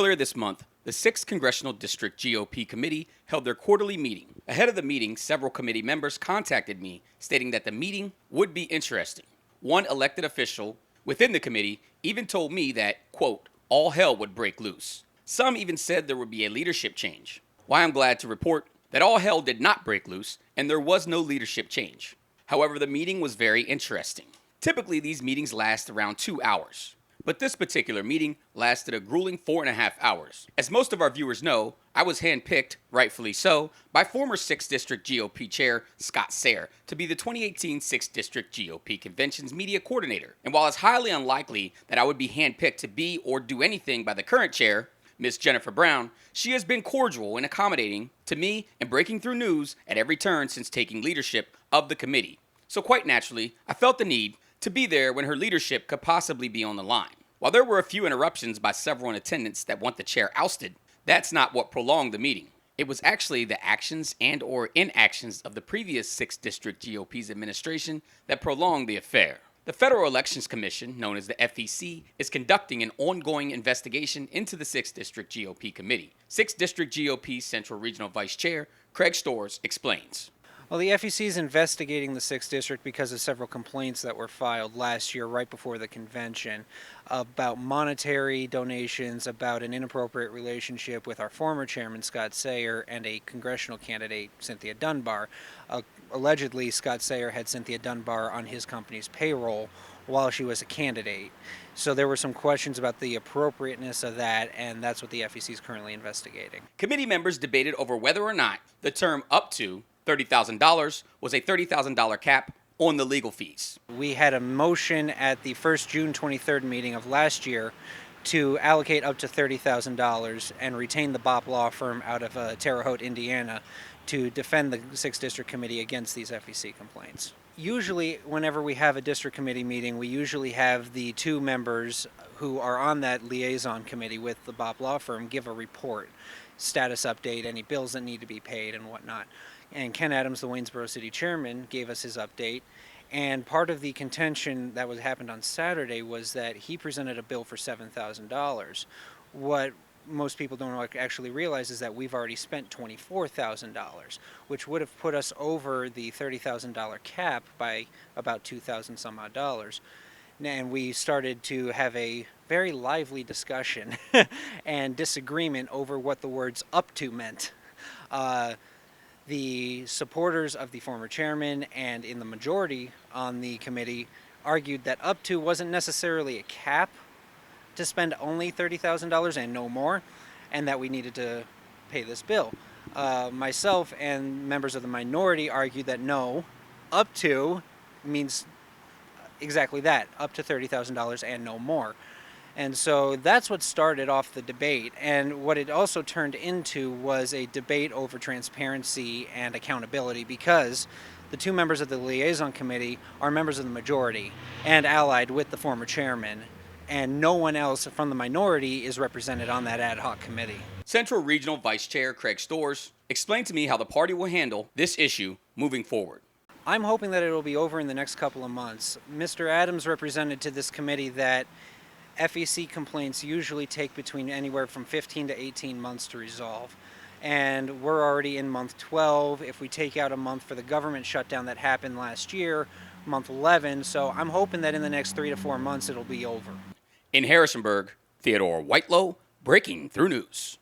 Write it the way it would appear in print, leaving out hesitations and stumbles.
Earlier this month, the 6th Congressional District GOP Committee held their quarterly meeting. Ahead of the meeting, several committee members contacted me stating that the meeting would be interesting. One elected official within the committee even told me that, quote, all hell would break loose. Some even said there would be a leadership change. Well, I'm glad to report that all hell did not break loose and there was no leadership change. However, the meeting was very interesting. Typically, these meetings last around 2 hours. But this particular meeting lasted a grueling 4.5 hours. As most of our viewers know, I was handpicked, rightfully so, by former 6th District GOP Chair Scott Sayre to be the 2018 6th District GOP Convention's media coordinator. And while it's highly unlikely that I would be handpicked to be or do anything by the current chair, Ms. Jennifer Brown, she has been cordial and accommodating to me and breaking through news at every turn since taking leadership of the committee. So quite naturally, I felt the need to be there when her leadership could possibly be on the line. While there were a few interruptions by several in attendance that want the chair ousted, that's not what prolonged the meeting. It was actually the actions and or inactions of the previous 6th District GOP's administration that prolonged the affair. The Federal Elections Commission, known as the FEC, is conducting an ongoing investigation into the 6th District GOP committee. 6th District GOP Central Regional Vice Chair Craig Storrs explains. Well, the FEC is investigating the 6th District because of several complaints that were filed last year right before the convention about monetary donations, about an inappropriate relationship with our former chairman, Scott Sayre, and a congressional candidate, Cynthia Dunbar. Allegedly, Scott Sayre had Cynthia Dunbar on his company's payroll while she was a candidate. So there were some questions about the appropriateness of that, and that's what the FEC is currently investigating. Committee members debated over whether or not the term up to $30,000 was a $30,000 cap on the legal fees. We had a motion at the first June 23rd meeting of last year to allocate up to $30,000 and retain the BOP law firm out of Terre Haute, Indiana, to defend the 6th District Committee against these FEC complaints. Usually, whenever we have a district committee meeting, we usually have the two members who are on that liaison committee with the BOP law firm give a report, status update, any bills that need to be paid and whatnot. And Ken Adams, the Waynesboro City Chairman, gave us his update. And part of the contention that happened on Saturday was that he presented a bill for $7,000. What most people don't actually realize is that we've already spent $24,000, which would have put us over the $30,000 cap by about $2,000 some odd dollars. And we started to have a very lively discussion and disagreement over what the words up to meant. The supporters of the former chairman and in the majority on the committee argued that up to wasn't necessarily a cap to spend only $30,000 and no more, and that we needed to pay this bill. Myself and members of the minority argued that no, up to means exactly that, up to $30,000 and no more. And so that's what started off the debate. And what it also turned into was a debate over transparency and accountability, because the two members of the liaison committee are members of the majority and allied with the former chairman, and no one else from the minority is represented on that ad hoc committee. Central Regional Vice Chair Craig Storrs explained to me how the party will handle this issue moving forward. I'm hoping that it will be over in the next couple of months. Mr. Adams represented to this committee that FEC complaints usually take between anywhere from 15 to 18 months to resolve. And we're already in month 12. If we take out a month for the government shutdown that happened last year, month 11. So I'm hoping that in the next 3 to 4 months it'll be over. In Harrisonburg, Theodore Whitelow, Breaking Through News.